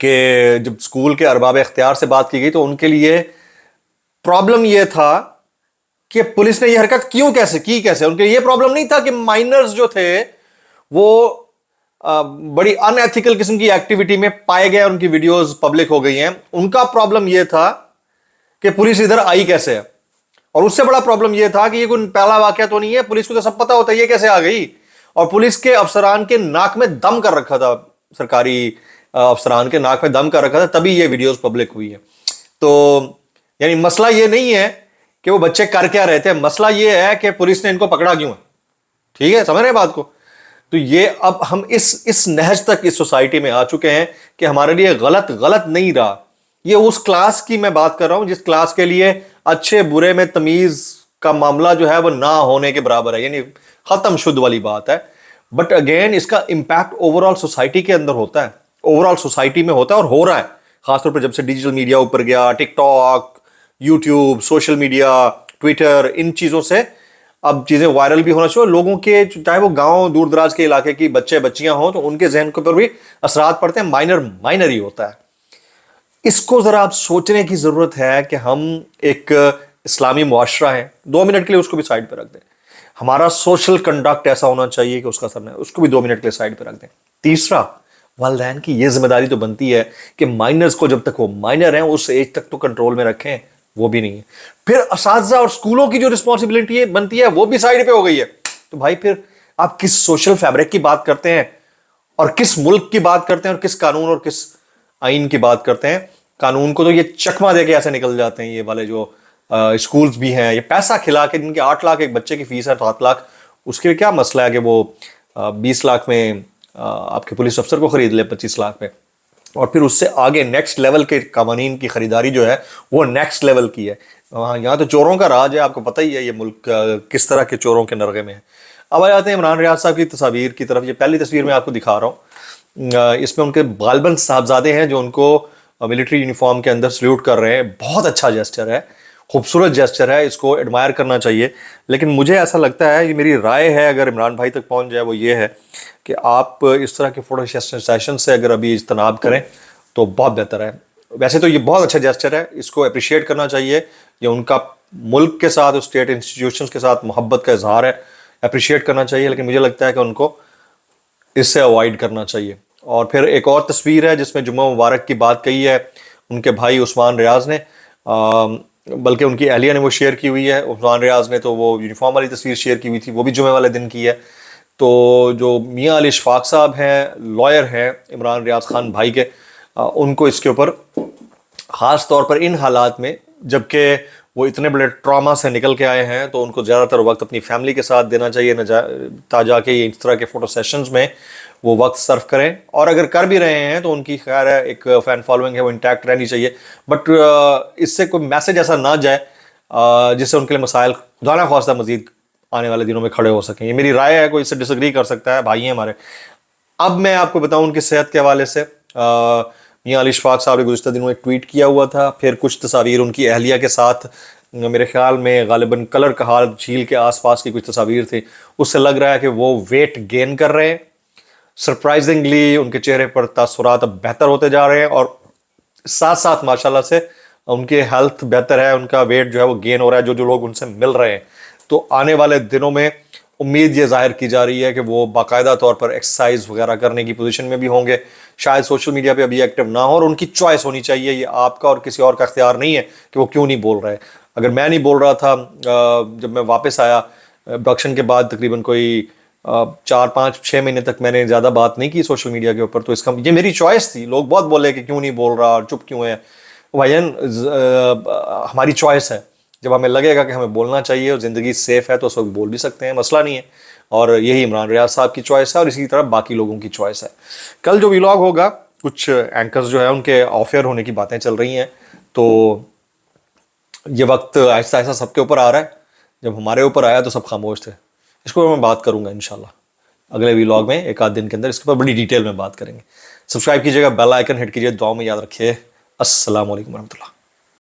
کہ جب اسکول کے ارباب اختیار سے بات کی گئی تو ان کے لیے پرابلم یہ تھا کہ پولیس نے یہ حرکت کیوں کیسے ان کے یہ پرابلم نہیں تھا کہ مائنرز جو تھے وہ بڑی ان ایتھیکل قسم کی ایکٹیویٹی میں پائے گئے، ان کی ویڈیوز پبلک ہو گئی ہیں. ان کا پرابلم یہ تھا کہ پولیس ادھر آئی کیسے ہے، اور اس سے بڑا پرابلم یہ تھا کہ یہ کوئی پہلا واقعہ تو نہیں ہے، پولیس کو تو سب پتا ہوتا ہے یہ کیسے آ گئی، اور پولیس کے افسران کے ناک میں دم کر رکھا تھا، سرکاری افسران کے ناک میں دم کر رکھا تھا، تبھی یہ ویڈیوز پبلک ہوئی ہے. تو یعنی مسئلہ یہ نہیں ہے کہ وہ بچے کر کیا رہتے ہیں، مسئلہ یہ ہے کہ پولیس نے ان کو پکڑا کیوں ہے. ٹھیک ہے، سمجھ رہے ہیں بات کو؟ تو یہ اب ہم اس نہج تک اس سوسائٹی میں آ چکے ہیں کہ ہمارے لیے غلط نہیں رہا. یہ اس کلاس کی میں بات کر رہا ہوں جس کلاس کے لیے اچھے برے میں تمیز کا معاملہ جو ہے وہ نہ ہونے کے برابر ہے، یعنی ختم شد والی بات ہے. بٹ اگین اس کا امپیکٹ اوور آل سوسائٹی کے اندر ہوتا ہے، اوور آل سوسائٹی میں ہوتا ہے، اور ہو رہا ہے خاص طور پر جب سے ڈیجیٹل میڈیا اوپر گیا، TikTok, YouTube, social media, Twitter, ان چیزوں سے اب چیزیں وائرل بھی ہونا چاہیے. لوگوں کے چاہے وہ گاؤں دور دراز کے علاقے کی بچے بچیاں ہوں تو ان کے ذہن کے اوپر بھی اثرات پڑتے ہیں. مائنر ہی ہوتا ہے. اس کو ذرا آپ سوچنے کی ضرورت ہے کہ ہم ایک اسلامی معاشرہ ہیں، 2 منٹ کے لیے اس کو بھی سائڈ پہ رکھ دیں. ہمارا سوشل کنڈکٹ ایسا ہونا چاہیے کہ اس کا اثر نہ، اس کو بھی 2 منٹ کے لیے سائڈ پہ رکھ دیں. تیسرا، والدین کی یہ ذمہ داری تو بنتی ہے کہ مائنرز کو جب تک وہ مائنر ہیں اس ایج تک تو کنٹرول میں رکھیں، وہ بھی نہیں ہے. پھر اساتذہ اور اسکولوں کی جو رسپانسبلٹی بنتی ہے وہ بھی سائڈ پہ ہو گئی ہے. تو بھائی پھر آپ کس سوشل فیبرک کی بات کرتے ہیں، اور کس ملک کی بات کرتے ہیں، اور کس قانون اور کس آئین کی بات کرتے ہیں؟ قانون کو تو یہ چکما دے کے ایسے نکل جاتے ہیں یہ والے جو اسکولز بھی ہیں، یہ پیسہ کھلا کے جن کے 8 لاکھ ایک بچے کی فیس ہے، 7 لاکھ، اس کے کیا مسئلہ ہے کہ وہ 20 لاکھ میں آپ کے پولیس افسر کو خرید لے، 25 لاکھ میں. اور پھر اس سے آگے نیکسٹ لیول کے قوانین کی خریداری جو ہے وہ نیکسٹ لیول کی ہے. یہاں تو چوروں کا راج ہے، آپ کو پتہ ہی ہے یہ ملک کس طرح کے چوروں کے نرغے میں ہے. اب آ جاتے ہیں عمران ریاض صاحب کی تصاویر کی طرف. یہ پہلی تصویر میں آپ کو دکھا رہا ہوں، اس میں ان کے غالباً صاحبزادے ہیں جو ان کو ملٹری یونیفارم کے اندر سلیوٹ کر رہے ہیں. بہت اچھا جیسچر ہے، خوبصورت جیسچر ہے، اس کو ایڈمائر کرنا چاہیے. لیکن مجھے ایسا لگتا ہے، یہ میری رائے ہے اگر عمران بھائی تک پہنچ جائے، وہ یہ ہے کہ آپ اس طرح کے فوٹو سیشن سے اگر ابھی اجتناب کریں تو بہت بہتر ہے. ویسے تو یہ بہت اچھا جیسچر ہے، اس کو اپریشیٹ کرنا چاہیے. یہ ان کا ملک کے ساتھ، اسٹیٹ انسٹیٹیوشنز کے ساتھ محبت کا اظہار ہے، اپریشیٹ کرنا چاہیے. لیکن مجھے لگتا ہے کہ ان کو اس سے اوائڈ کرنا چاہیے. اور پھر ایک اور تصویر ہے جس میں جمعہ مبارک کی بات کہی ہے ان کے بھائی عثمان ریاض نے، بلکہ ان کی اہلیہ نے وہ شیئر کی ہوئی ہے. عثمان ریاض نے تو وہ یونیفارم والی تصویر شیئر کی ہوئی تھی، وہ بھی جمعہ والے دن کی ہے. تو جو میاں علی اشفاق صاحب ہیں، لائر ہیں عمران ریاض خان بھائی کے، ان کو اس کے اوپر خاص طور پر ان حالات میں، جبکہ وہ اتنے بڑے ٹراما سے نکل کے آئے ہیں، تو ان کو زیادہ تر وقت اپنی فیملی کے ساتھ دینا چاہیے، تاجا کے اس طرح کے فوٹو سیشنز میں وہ وقت صرف کریں. اور اگر کر بھی رہے ہیں تو ان کی خیر ہے، ایک فین فالوئنگ ہے وہ انٹیکٹ رہنی چاہیے. بٹ اس سے کوئی میسج ایسا نہ جائے جس سے ان کے لیے مسائل خدا نہ خواستہ مزید آنے والے دنوں میں کھڑے ہو سکیں. یہ میری رائے ہے، کوئی اس سے ڈس ایگری کر سکتا ہے، بھائی ہیں ہمارے. اب میں آپ کو بتاؤں ان کی صحت کے حوالے سے، میاں علی اشفاق صاحب نے گزشتہ دنوں ایک ٹویٹ کیا ہوا تھا، پھر کچھ تصاویر ان کی اہلیہ کے ساتھ، میرے خیال میں غالباً کلر کہال جھیل کے آس پاس کی کچھ تصاویر تھی. اس سے لگ رہا ہے کہ وہ ویٹ گین کر رہے ہیں. سرپرائزنگلی ان کے چہرے پر تاثرات اب بہتر ہوتے جا رہے ہیں، اور ساتھ ساتھ ماشاءاللہ سے ان کی ہیلتھ بہتر ہے، ان کا ویٹ جو ہے وہ گین ہو رہا ہے، جو لوگ ان سے مل رہے ہیں. تو آنے والے دنوں میں امید یہ ظاہر کی جا رہی ہے کہ وہ باقاعدہ طور پر ایکسرسائز وغیرہ کرنے کی پوزیشن میں بھی ہوں گے. شاید سوشل میڈیا پہ ابھی ایکٹیو نہ ہو، اور ان کی چوائس ہونی چاہیے. یہ آپ کا اور کسی اور کا اختیار نہیں ہے کہ وہ کیوں نہیں بول رہے. اگر میں نہیں بول رہا تھا، جب میں واپس آیا پروڈکشن کے بعد تقریباً کوئی 4-5-6 مہینے تک میں نے زیادہ بات نہیں کی سوشل میڈیا کے اوپر، تو اس کا یہ میری چوائس تھی. لوگ بہت بولے کہ کیوں نہیں بول رہا اور چپ کیوں ہے. بھائیان ہماری چوائس ہے، جب ہمیں لگے گا کہ ہمیں بولنا چاہیے اور زندگی سیف ہے تو اس وقت بول بھی سکتے ہیں، مسئلہ نہیں ہے. اور یہی عمران ریاض صاحب کی چوائس ہے، اور اسی طرح باقی لوگوں کی چوائس ہے. کل جو ویلاگ ہوگا، کچھ اینکرز جو ہے ان کے آف ایئر ہونے کی باتیں چل رہی ہیں، تو یہ وقت آہستہ آہستہ سب کے اوپر آ رہا ہے. جب ہمارے اوپر آیا تو سب خاموش تھے. اس کو میں بات کروں گا انشاءاللہ اگلے ویلاگ میں، 1 آدھ دن کے اندر اس کے اوپر بڑی ڈیٹیل میں بات کریں گے. سبسکرائب کیجیے گا، بیل آئیکن ہٹ کیجیے، دعاؤں میں یاد رکھیے. السلام علیکم ورحمۃ اللہ.